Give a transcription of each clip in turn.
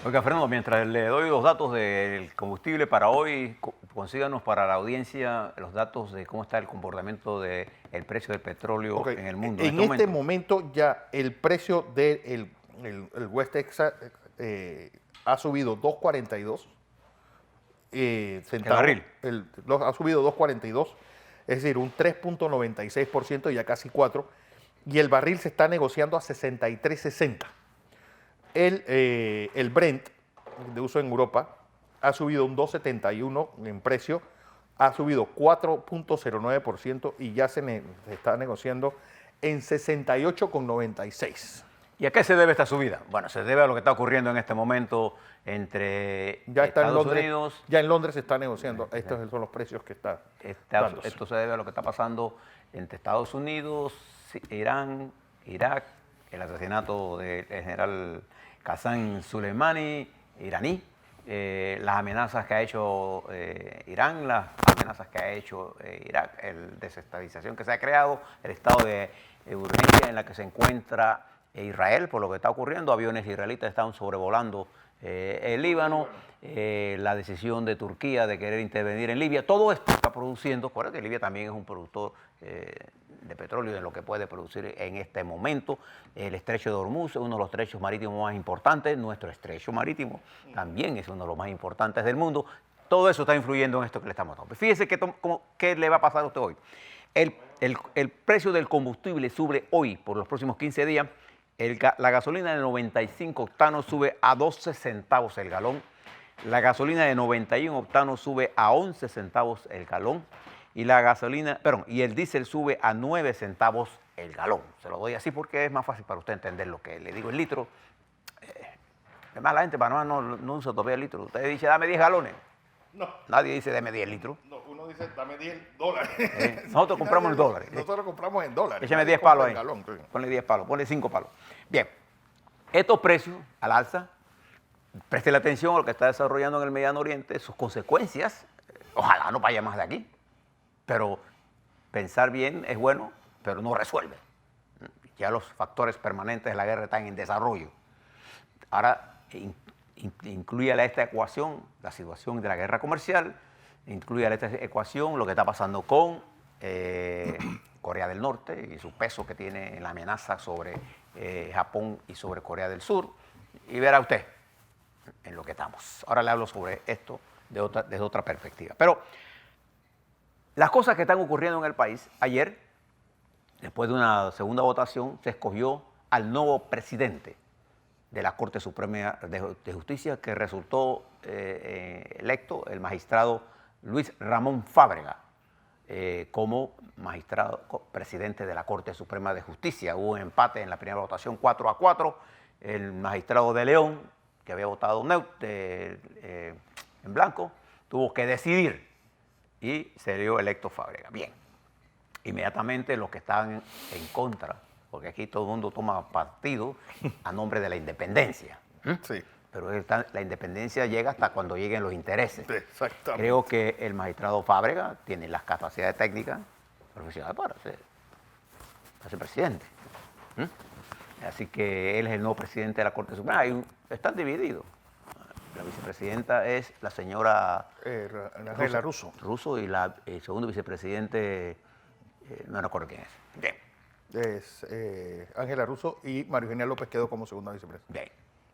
Oiga, Fernando, mientras le doy los datos del combustible para hoy, consíganos para la audiencia los datos de cómo está el comportamiento del precio del petróleo en el mundo. En este momento ya el precio del West Texas ha subido 2.42 centavos. ¿El barril? Ha subido 2.42, es decir, un 3.96%, ya casi 4%, y el barril se está negociando a 63.60. El Brent, de uso en Europa, ha subido un 2.71 en precio, ha subido 4.09% y ya se está negociando en 68.96. ¿Y a qué se debe esta subida? Bueno, se debe a lo que está ocurriendo en este momento entre Estados Unidos. Ya en Londres se está negociando. Estos son los precios que está dándose. Esto se debe a lo que está pasando entre Estados Unidos, Irán, Irak, el asesinato del general Qasem Soleimani, iraní, las amenazas que ha hecho Irán, las amenazas que ha hecho Irak, la desestabilización que se ha creado, el estado de urgencia en la que se encuentra Israel por lo que está ocurriendo. Aviones israelitas están sobrevolando el Líbano, la decisión de Turquía de querer intervenir en Libia. Todo esto está produciendo, acuérdate que Libia también es un productor de petróleo, de lo que puede producir en este momento. El estrecho de Hormuz es uno de los estrechos marítimos más importantes. Nuestro estrecho marítimo también es uno de los más importantes del mundo. Todo eso está influyendo en esto que le estamos dando. Fíjese qué le va a pasar a usted hoy. El precio del combustible sube hoy por los próximos 15 días. La gasolina de 95 octanos sube a 12 centavos el galón. La gasolina de 91 octanos sube a 11 centavos el galón. Y y el diésel sube a 9 centavos el galón. Se lo doy así porque es más fácil para usted entender lo que le digo en litro. Además, la gente para no usa todavía el litro. Usted dice, dame 10 galones. No. Nadie dice, dame 10 litros. No, uno dice, dame 10 dólares. Nosotros compramos en dólares. Nosotros compramos en dólares. Échame 10 palos ahí. Ponle 10 palos, ponle 5 palos. Bien, estos precios al alza, preste la atención a lo que está desarrollando en el Mediano Oriente, sus consecuencias, ojalá no vaya más de aquí. Pero pensar bien es bueno, pero no resuelve. Ya los factores permanentes de la guerra están en desarrollo. Ahora, incluye a esta ecuación la situación de la guerra comercial, incluye a esta ecuación lo que está pasando con Corea del Norte y su peso que tiene en la amenaza sobre Japón y sobre Corea del Sur. Y verá usted en lo que estamos. Ahora le hablo sobre esto desde otra perspectiva. Pero las cosas que están ocurriendo en el país, ayer, después de una segunda votación, se escogió al nuevo presidente de la Corte Suprema de Justicia, que resultó electo el magistrado Luis Ramón Fábrega como magistrado presidente de la Corte Suprema de Justicia. Hubo un empate en la primera votación 4-4. El magistrado de León, que había votado en blanco, tuvo que decidir y se dio electo Fábrega. Bien, inmediatamente los que estaban en contra, porque aquí todo el mundo toma partido a nombre de la independencia. Sí. Pero la independencia llega hasta cuando lleguen los intereses. Exactamente. Creo que el magistrado Fábrega tiene las capacidades técnicas profesionales para ser presidente. Así que él es el nuevo presidente de la Corte Suprema. Están divididos. La vicepresidenta es la señora Ángela Russo. Russo, y el segundo vicepresidente, no recuerdo quién es. Bien. Es Ángela Russo, y María Eugenia López quedó como segunda vicepresidenta. Bien.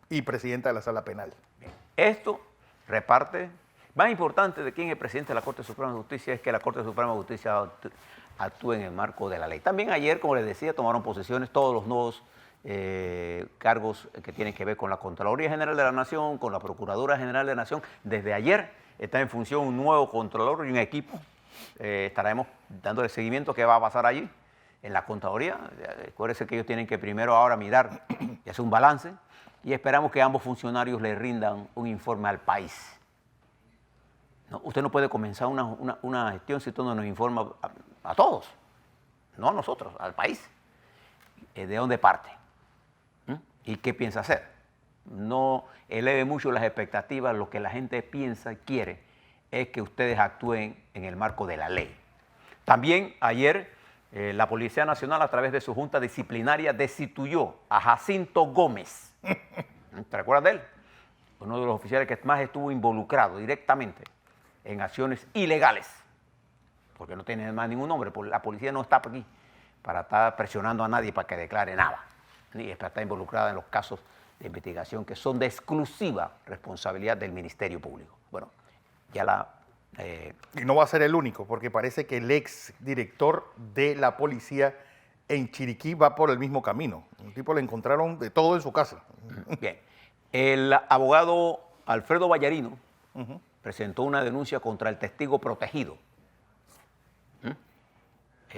Y presidenta de la Sala Penal. Bien. Esto reparte. Más importante de quién es el presidente de la Corte Suprema de Justicia es que la Corte Suprema de Justicia actúe en el marco de la ley. También ayer, como les decía, tomaron posiciones todos los nuevos cargos que tienen que ver con la Contraloría General de la Nación, con la Procuradora General de la Nación. Desde ayer está en función un nuevo Contralor y un equipo. Estaremos dándole seguimiento a qué va a pasar allí en la Contraloría. Acuérdense que ellos tienen que primero ahora mirar y hacer un balance, y esperamos que ambos funcionarios le rindan un informe al país. No, usted no puede comenzar una gestión si usted no nos informa a todos, no a nosotros, al país, de dónde parte y qué piensa hacer. No eleve mucho las expectativas. Lo que la gente piensa y quiere es que ustedes actúen en el marco de la ley. También ayer la Policía Nacional, a través de su junta disciplinaria, destituyó a Jacinto Gómez. ¿Te recuerdas de él? uno de los oficiales que más estuvo involucrado directamente en acciones ilegales, porque no tiene más ningún nombre, la policía no está aquí para estar presionando a nadie para que declare nada, ni para estar involucrada en los casos de investigación que son de exclusiva responsabilidad del Ministerio Público. Bueno, ya y no va a ser el único, porque parece que el ex director de la policía en Chiriquí va por el mismo camino. Un tipo le encontraron de todo en su casa. Bien, el abogado Alfredo Vallarino presentó una denuncia contra el testigo protegido.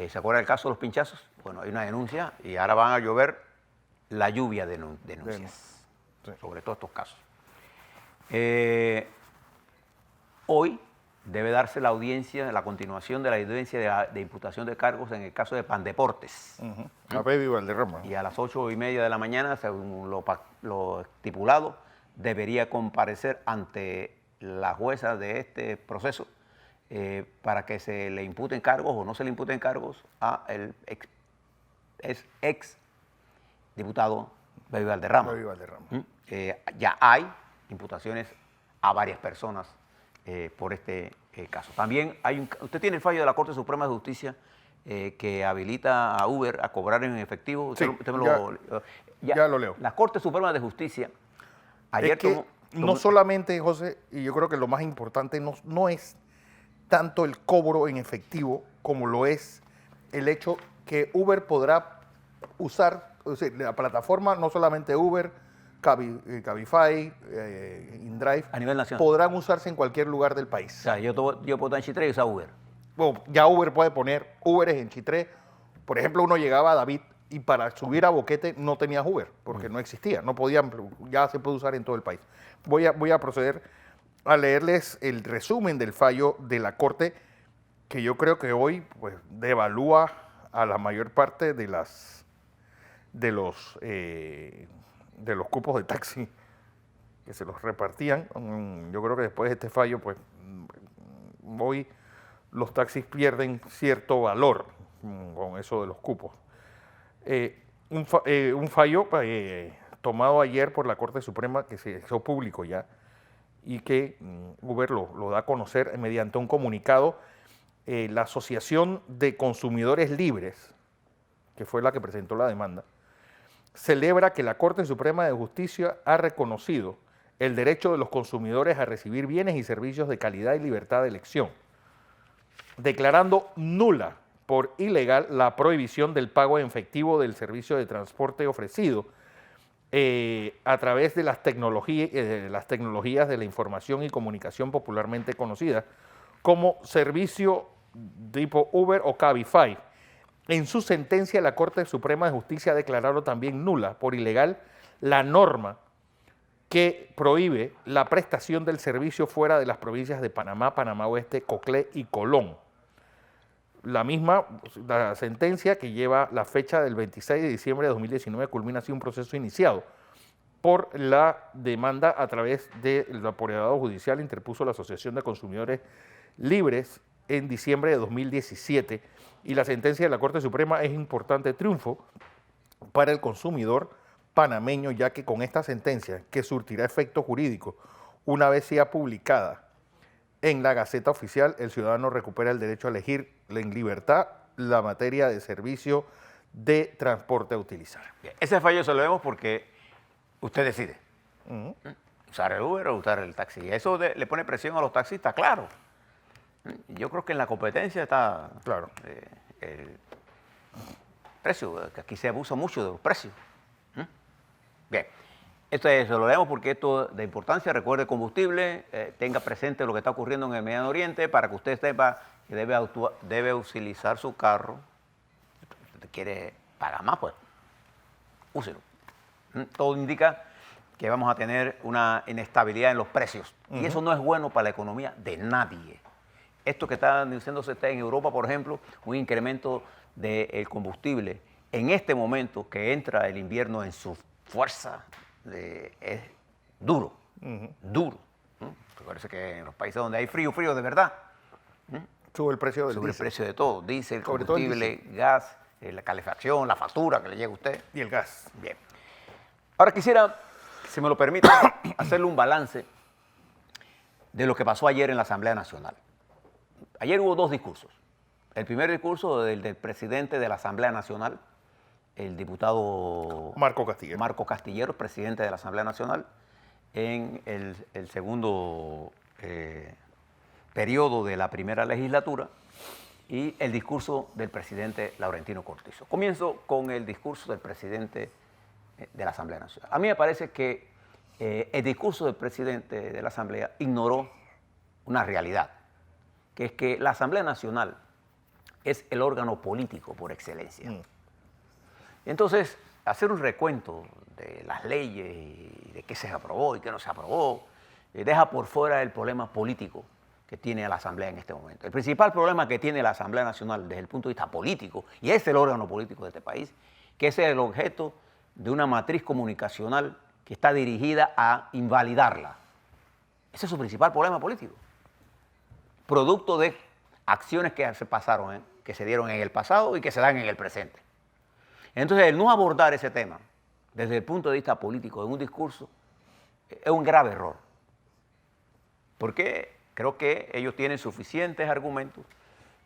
¿Se acuerda del caso de los pinchazos? Bueno, hay una denuncia y ahora van a llover la lluvia de denuncias sobre todos estos casos. Hoy debe darse la audiencia, la continuación de la audiencia de imputación de cargos en el caso de Pandeportes. A Baby Valderrama. Y a las 8:30 de la mañana, según lo estipulado, debería comparecer ante la jueza de este proceso para que se le imputen cargos o no se le imputen cargos a el ex diputado Baby Valderrama. Baby Valderrama. Ya hay imputaciones a varias personas por este caso. También usted tiene el fallo de la Corte Suprema de Justicia que habilita a Uber a cobrar en efectivo. Sí, ya lo leo. La Corte Suprema de Justicia ayer es que no solamente, José, y yo creo que lo más importante no es tanto el cobro en efectivo como lo es el hecho que Uber podrá usar, o sea, la plataforma, no solamente Uber, Cabify, InDrive, a nivel nacional, podrán usarse en cualquier lugar del país. O sea, yo puedo estar en Chitré y usar Uber. Bueno, ya Uber puede poner Uberes en Chitré. Por ejemplo, uno llegaba a David y para subir a Boquete no tenía Uber, porque no existía, no podían, ya se puede usar en todo el país. Voy a proceder a leerles el resumen del fallo de la Corte, que yo creo que hoy pues devalúa a la mayor parte de los cupos de taxi que se los repartían. Yo creo que después de este fallo, pues hoy los taxis pierden cierto valor con eso de los cupos. Un fallo tomado ayer por la Corte Suprema que se hizo público ya y que Uber lo da a conocer mediante un comunicado. La Asociación de Consumidores Libres, que fue la que presentó la demanda, celebra que la Corte Suprema de Justicia ha reconocido el derecho de los consumidores a recibir bienes y servicios de calidad y libertad de elección, declarando nula por ilegal la prohibición del pago en efectivo del servicio de transporte ofrecido a través de las tecnologías de la información y comunicación popularmente conocidas como servicio tipo Uber o Cabify. En su sentencia, la Corte Suprema de Justicia ha declarado también nula por ilegal la norma que prohíbe la prestación del servicio fuera de las provincias de Panamá, Panamá Oeste, Coclé y Colón. La sentencia que lleva la fecha del 26 de diciembre de 2019 culmina así un proceso iniciado por la demanda a través del apoderado judicial interpuso la Asociación de Consumidores Libres en diciembre de 2017 y la sentencia de la Corte Suprema es importante triunfo para el consumidor panameño, ya que con esta sentencia, que surtirá efecto jurídico una vez sea publicada en la Gaceta Oficial, el ciudadano recupera el derecho a elegir en libertad la materia de servicio de transporte a utilizar. Ese fallo se lo vemos porque usted decide usar el Uber o usar el taxi. Y eso le pone presión a los taxistas, claro. Yo creo que en la competencia está claro el precio, que aquí se abusa mucho de los precios. Bien, se lo leemos porque esto de importancia, recuerde combustible, tenga presente lo que está ocurriendo en el Mediano Oriente para que usted sepa que debe utilizar su carro. Si usted quiere pagar más, pues úselo. Todo indica que vamos a tener una inestabilidad en los precios y eso no es bueno para la economía de nadie. Esto que está diciéndose en Europa, por ejemplo, un incremento del combustible en este momento que entra el invierno en su fuerza es duro, duro. Parece que en los países donde hay frío de verdad, sube el precio del sube el diésel. precio de todo, diésel, Sobre todo el combustible, diésel. gas, la calefacción, la factura que le llega a usted. Y el gas. Bien. Ahora quisiera si me lo permite, hacerle un balance de lo que pasó ayer en la Asamblea Nacional. Ayer hubo dos discursos. El primer discurso del presidente de la Asamblea Nacional, el diputado Marco Castillero, presidente de la Asamblea Nacional, en el segundo periodo de la primera legislatura, y el discurso del presidente Laurentino Cortizo. Comienzo con el discurso del presidente de la Asamblea Nacional. A mí me parece que el discurso del presidente de la Asamblea ignoró una realidad, que es que la Asamblea Nacional es el órgano político por excelencia. Entonces, hacer un recuento de las leyes y de qué se aprobó y qué no se aprobó, deja por fuera el problema político que tiene la Asamblea en este momento. El principal problema que tiene la Asamblea Nacional desde el punto de vista político, y es el órgano político de este país, que es el objeto de una matriz comunicacional que está dirigida a invalidarla. Ese es su principal problema político. Producto de acciones que se pasaron, que se dieron en el pasado y que se dan en el presente. Entonces, el no abordar ese tema desde el punto de vista político en un discurso es un grave error. Porque creo que ellos tienen suficientes argumentos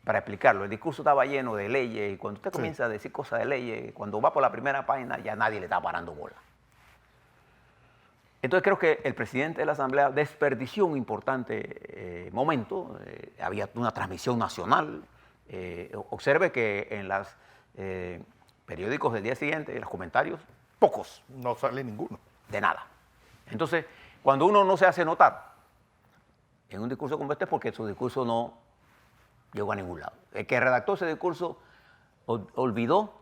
para explicarlo. El discurso estaba lleno de leyes y cuando usted comienza a decir cosas de leyes, cuando va por la primera página ya nadie le está parando bola. Entonces creo que el presidente de la Asamblea desperdició un importante momento. Había una transmisión nacional. Observe que en los periódicos del día siguiente, en los comentarios, pocos. No sale ninguno. De nada. Entonces, cuando uno no se hace notar en un discurso como este es porque su discurso no llegó a ningún lado. El que redactó ese discurso olvidó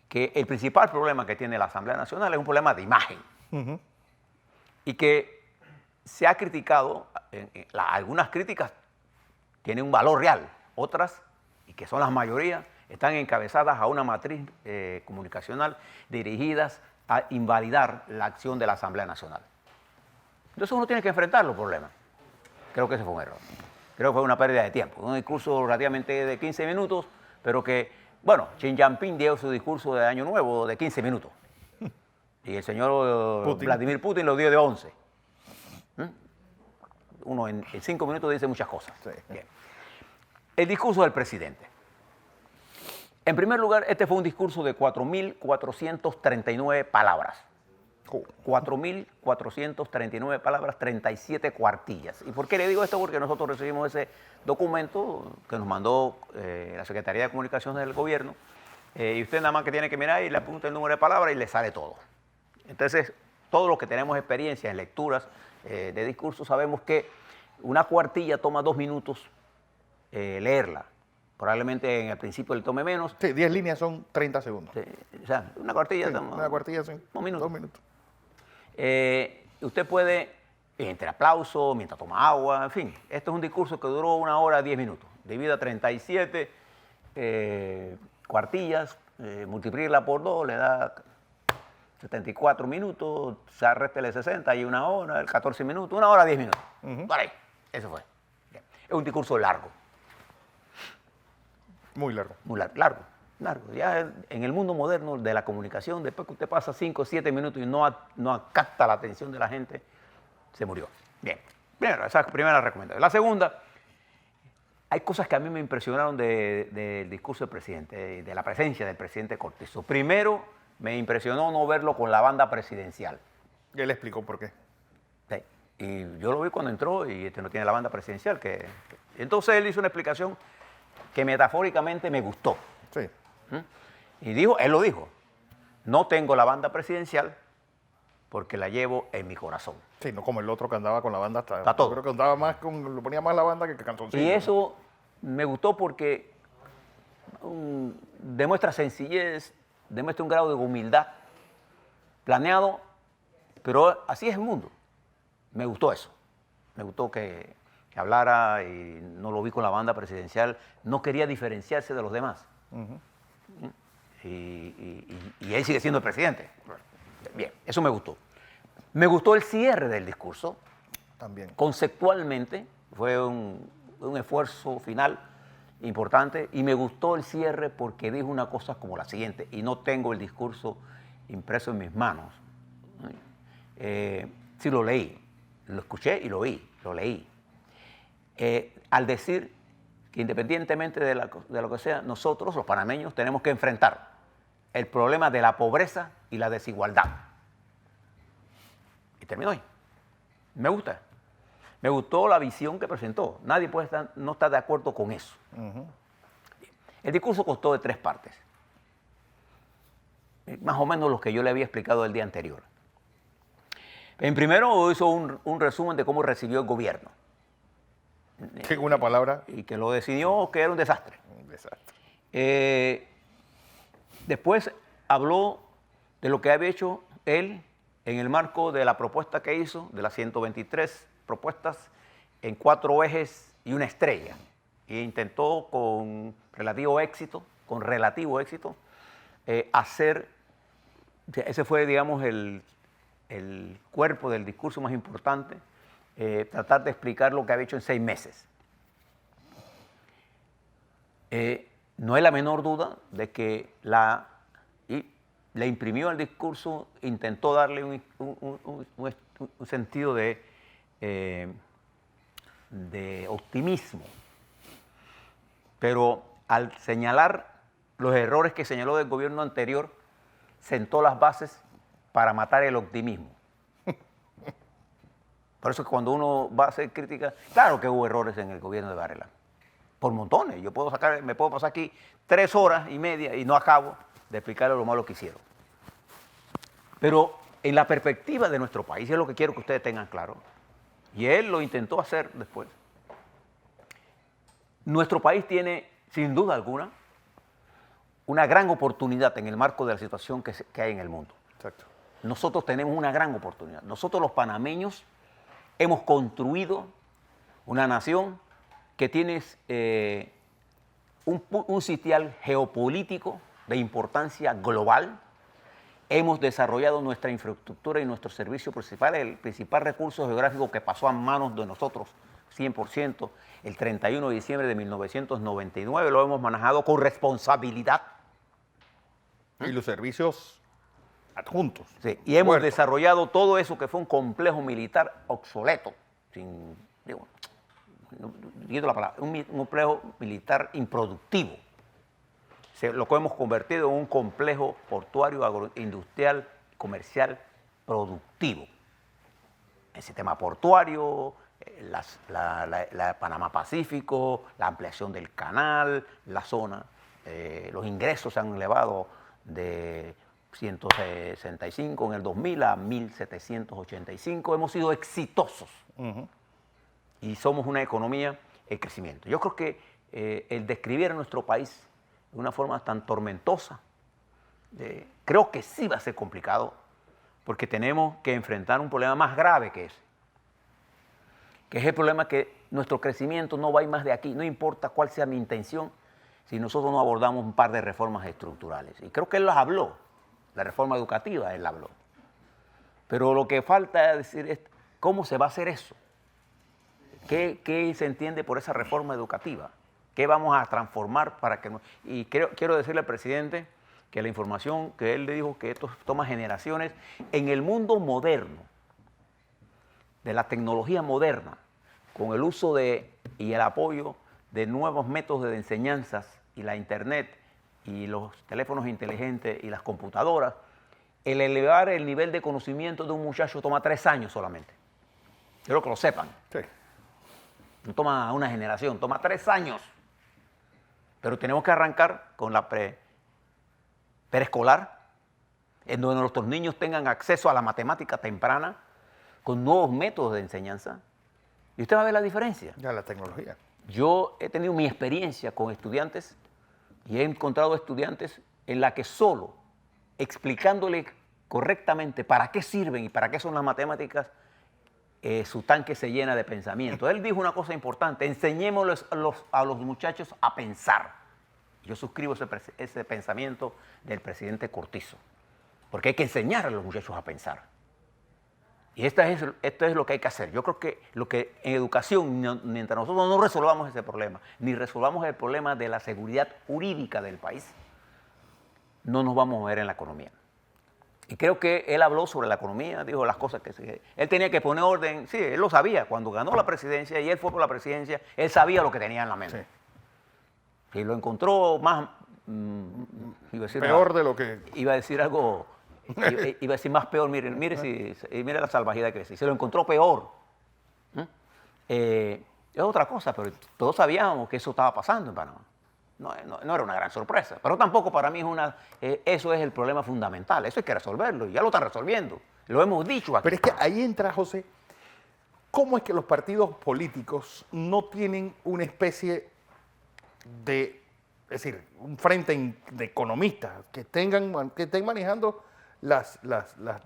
que el principal problema que tiene la Asamblea Nacional es un problema de imagen. Y que se ha criticado, algunas críticas tienen un valor real, otras, y que son las mayorías, están encabezadas a una matriz comunicacional dirigidas a invalidar la acción de la Asamblea Nacional. Entonces uno tiene que enfrentar los problemas. Creo que ese fue un error. Creo que fue una pérdida de tiempo. Un discurso relativamente de 15 minutos, pero que, bueno, Xi Jinping dio su discurso de Año Nuevo de 15 minutos. Y el señor Vladimir Putin lo dio de 11. Uno en 5 minutos dice muchas cosas. Sí. Bien. El discurso del presidente. En primer lugar, este fue un discurso de 4.439 palabras. 4.439 palabras, 37 cuartillas. ¿Y por qué le digo esto? Porque nosotros recibimos ese documento que nos mandó la Secretaría de Comunicaciones del Gobierno, y usted nada más que tiene que mirar y le apunta el número de palabras y le sale todo. Entonces, todos los que tenemos experiencia en lecturas de discursos sabemos que una cuartilla toma 2 minutos leerla. Probablemente en el principio le tome menos. Sí, 10 líneas son 30 segundos. Sí, o sea, una cuartilla toma una cuartilla son 2 minutos. 2 minutos. Usted puede, entre aplausos, mientras toma agua, en fin. Esto es un discurso que duró 1 hora 10 minutos. Divida 37 cuartillas, multiplíquela por 2, le da 74 minutos, réstele 60 y 1 hora, 14 minutos, 1 hora 10 minutos. Por ahí, eso fue. Bien. Es un discurso largo. Muy largo. Muy largo. Ya en el mundo moderno de la comunicación, después que usted pasa 5 o 7 minutos y no capta la atención de la gente, se murió. Bien. Primero, esa es la primera recomendación. La segunda, hay cosas que a mí me impresionaron del discurso del presidente, de la presencia del presidente Cortizo. Primero, me impresionó no verlo con la banda presidencial. Y él explicó por qué. Sí. Y yo lo vi cuando entró y no tiene la banda presidencial. Entonces él hizo una explicación que metafóricamente me gustó. Sí. Y él lo dijo, no tengo la banda presidencial porque la llevo en mi corazón. Sí, no como el otro que andaba con la banda hasta todo. Yo creo que andaba más lo ponía más la banda que canzoncillo. Y eso me gustó porque demuestra sencillez, demuestra un grado de humildad, planeado, pero así es el mundo. Me gustó eso. Me gustó que hablara y no lo vi con la banda presidencial. No quería diferenciarse de los demás. Y él sigue siendo el presidente. Bien, eso me gustó. Me gustó el cierre del discurso. También. Conceptualmente fue un esfuerzo final importante y me gustó el cierre porque dijo una cosa como la siguiente, y no tengo el discurso impreso en mis manos. sí lo leí, lo escuché y lo vi, lo leí. Al decir que independientemente de lo que sea, nosotros los panameños tenemos que enfrentar el problema de la pobreza y la desigualdad. Y terminó ahí. Me gusta. Me gustó la visión que presentó. Nadie no está de acuerdo con eso. El discurso constó de 3 partes. Más o menos lo que yo le había explicado el día anterior. En primero hizo un resumen de cómo recibió el gobierno. En una palabra. Y que lo decidió que era un desastre. Un desastre. Después habló de lo que había hecho él en el marco de la propuesta que hizo, de las 123 propuestas en 4 ejes y una estrella. E intentó con relativo éxito, hacer, ese fue, digamos, el cuerpo del discurso más importante, tratar de explicar lo que había hecho en 6 meses. No hay la menor duda de que le imprimió al discurso, intentó darle un sentido de optimismo, pero al señalar los errores que señaló del gobierno anterior, sentó las bases para matar el optimismo. Por eso es que cuando uno va a hacer crítica, claro que hubo errores en el gobierno de Varela, por montones. Me puedo pasar aquí 3 horas y media y no acabo de explicarle lo malo que hicieron. Pero en la perspectiva de nuestro país, es lo que quiero que ustedes tengan claro, y él lo intentó hacer después, nuestro país tiene, sin duda alguna, una gran oportunidad en el marco de la situación que hay en el mundo. Exacto. Nosotros tenemos una gran oportunidad. Nosotros los panameños hemos construido una nación que tiene un sitial geopolítico de importancia global. Hemos desarrollado nuestra infraestructura y nuestro servicio principal, el principal recurso geográfico que pasó a manos de nosotros 100%, el 31 de diciembre de 1999, lo hemos manejado con responsabilidad. Y los servicios adjuntos. Sí, y hemos desarrollado todo eso que fue un complejo militar obsoleto, digo la palabra, un complejo militar improductivo. Lo que hemos convertido en un complejo portuario, agroindustrial, comercial, productivo. El sistema portuario, la Panamá Pacífico, la ampliación del canal, la zona, los ingresos se han elevado de 165 en el 2000 a 1785. Hemos sido exitosos y somos una economía en crecimiento. Yo creo que el describir a nuestro país de una forma tan tormentosa, creo que sí va a ser complicado, porque tenemos que enfrentar un problema más grave que ese, que es el problema que nuestro crecimiento no va a ir más de aquí, no importa cuál sea mi intención, si nosotros no abordamos un par de reformas estructurales. Y creo que él las habló, la reforma educativa él la habló. Pero lo que falta es decir, ¿cómo se va a hacer eso? ¿Qué se entiende por esa reforma educativa? ¿Qué vamos a transformar para que no? Y quiero decirle al presidente que la información que él le dijo, que esto toma generaciones, en el mundo moderno, de la tecnología moderna, con el uso y el apoyo de nuevos métodos de enseñanzas y la internet y los teléfonos inteligentes y las computadoras, el elevar el nivel de conocimiento de un muchacho toma 3 años solamente. Quiero que lo sepan. Sí. No toma una generación, toma 3 años. Pero tenemos que arrancar con la preescolar, en donde nuestros niños tengan acceso a la matemática temprana, con nuevos métodos de enseñanza. Y usted va a ver la diferencia. Ya la tecnología. Yo he tenido mi experiencia con estudiantes y he encontrado estudiantes en la que solo explicándole correctamente para qué sirven y para qué son las matemáticas, su tanque se llena de pensamiento. Él dijo una cosa importante: enseñémosles a los muchachos a pensar. Yo suscribo ese pensamiento del presidente Cortizo, porque hay que enseñar a los muchachos a pensar. Y esto es lo que hay que hacer. Yo creo que en educación, mientras nosotros no resolvamos ese problema, ni resolvamos el problema de la seguridad jurídica del país, no nos vamos a mover en la economía. Y creo que él habló sobre la economía, dijo las cosas él tenía que poner orden. Sí, él lo sabía. Cuando ganó la presidencia y él fue por la presidencia, él sabía lo que tenía en la mente. Sí. Y lo encontró más... iba a decir peor de lo que... Iba a decir algo... iba a decir más peor. Mire la salvajidad que decía. Se lo encontró peor. Es otra cosa, pero todos sabíamos que eso estaba pasando en Panamá. No era una gran sorpresa, pero tampoco para mí eso es el problema fundamental. Eso hay que resolverlo y ya lo están resolviendo. Lo hemos dicho aquí. Pero es que ahí entra, José, ¿cómo es que los partidos políticos no tienen una especie de, es decir, un frente de economistas que estén manejando las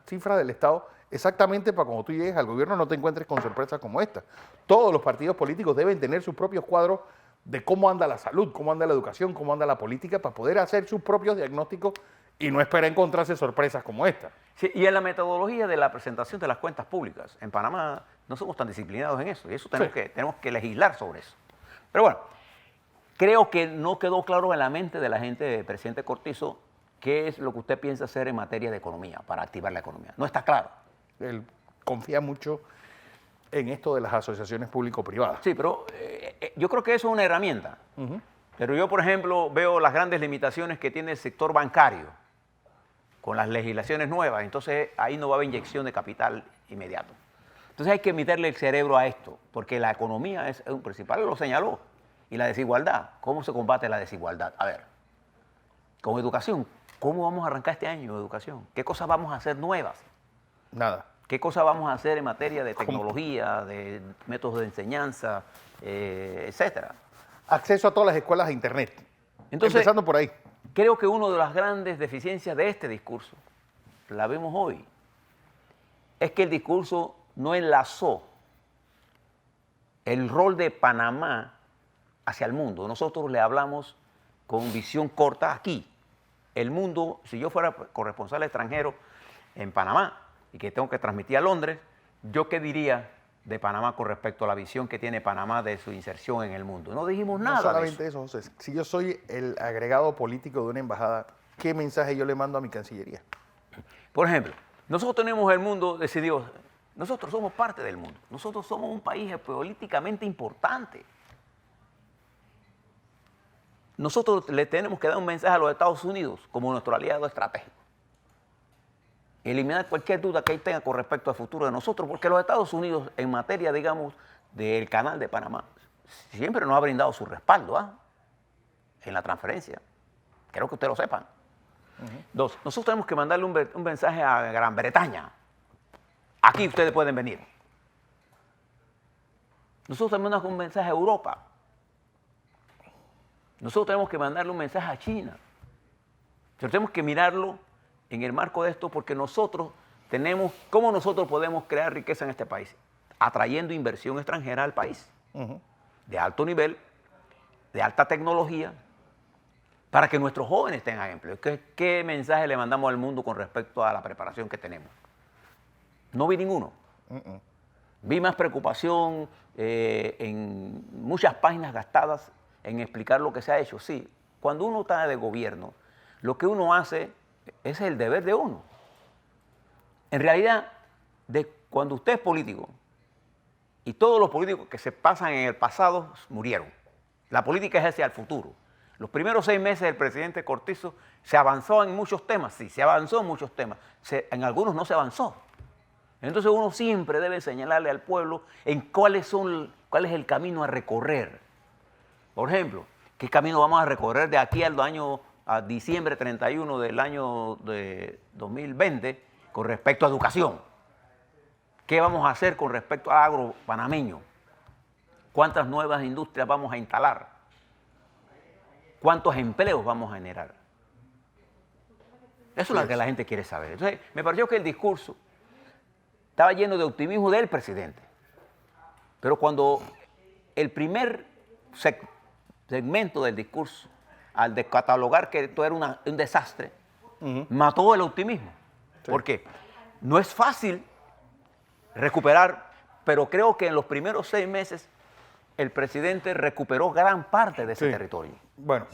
cifras del Estado exactamente para cuando tú llegues al gobierno no te encuentres con sorpresas como esta? Todos los partidos políticos deben tener sus propios cuadros de cómo anda la salud, cómo anda la educación, cómo anda la política, para poder hacer sus propios diagnósticos y no esperar encontrarse sorpresas como esta. Sí, y en la metodología de la presentación de las cuentas públicas, en Panamá no somos tan disciplinados en eso, y eso tenemos que legislar sobre eso. Pero bueno, creo que no quedó claro en la mente de la gente del presidente Cortizo qué es lo que usted piensa hacer en materia de economía, para activar la economía. No está claro. Él confía mucho en esto de las asociaciones público-privadas. Sí, pero yo creo que eso es una herramienta. Pero yo, por ejemplo, veo las grandes limitaciones que tiene el sector bancario con las legislaciones nuevas. Entonces, ahí no va a haber inyección de capital inmediato. Entonces, hay que meterle el cerebro a esto, porque la economía es un principal, lo señaló. Y la desigualdad, ¿cómo se combate la desigualdad? A ver, con educación, ¿cómo vamos a arrancar este año de educación? ¿Qué cosas vamos a hacer nuevas? Nada. ¿Qué cosas vamos a hacer en materia de tecnología, de métodos de enseñanza, etcétera? Acceso a todas las escuelas a Internet. Entonces, empezando por ahí. Creo que una de las grandes deficiencias de este discurso, la vemos hoy, es que el discurso no enlazó el rol de Panamá hacia el mundo. Nosotros le hablamos con visión corta aquí. El mundo, si yo fuera corresponsal extranjero en Panamá, y que tengo que transmitir a Londres, ¿yo qué diría de Panamá con respecto a la visión que tiene Panamá de su inserción en el mundo? No dijimos nada. No solamente eso, José. Si yo soy el agregado político de una embajada, ¿qué mensaje yo le mando a mi Cancillería? Por ejemplo, nosotros tenemos el mundo decidido, nosotros somos parte del mundo, nosotros somos un país políticamente importante. Nosotros le tenemos que dar un mensaje a los Estados Unidos como nuestro aliado estratégico. Eliminar cualquier duda que él tenga con respecto al futuro de nosotros, porque los Estados Unidos, en materia, digamos, del canal de Panamá, siempre nos ha brindado su respaldo en la transferencia. Creo que ustedes lo sepan. Dos, nosotros tenemos que mandarle un mensaje a Gran Bretaña. Aquí ustedes pueden venir. Nosotros tenemos que mandar un mensaje a Europa. Nosotros tenemos que mandarle un mensaje a China. Pero tenemos que mirarlo en el marco de esto, porque ¿cómo nosotros podemos crear riqueza en este país? Atrayendo inversión extranjera al país, de alto nivel, de alta tecnología, para que nuestros jóvenes tengan empleo. ¿Qué mensaje le mandamos al mundo con respecto a la preparación que tenemos? No vi ninguno. Vi más preocupación en muchas páginas gastadas en explicar lo que se ha hecho. Sí, cuando uno está de gobierno, lo que uno hace es el deber de uno. En realidad, cuando usted es político, y todos los políticos que se pasan en el pasado murieron. La política es hacia el futuro. Los primeros 6 meses del presidente Cortizo se avanzó en muchos temas, sí, se avanzó en muchos temas. En algunos no se avanzó. Entonces uno siempre debe señalarle al pueblo en cuál es el camino a recorrer. Por ejemplo, ¿qué camino vamos a recorrer de aquí a diciembre 31 del año de 2020 con respecto a educación? ¿Qué vamos a hacer con respecto al agro panameño? ¿Cuántas nuevas industrias vamos a instalar? ¿Cuántos empleos vamos a generar? Eso es lo que la gente quiere saber. Entonces, me pareció que el discurso estaba lleno de optimismo del presidente. Pero cuando el primer segmento del discurso, al descatalogar que esto era un desastre, mató el optimismo. Sí. ¿Por qué? No es fácil recuperar, pero creo que en los primeros 6 meses el presidente recuperó gran parte de ese territorio. Bueno.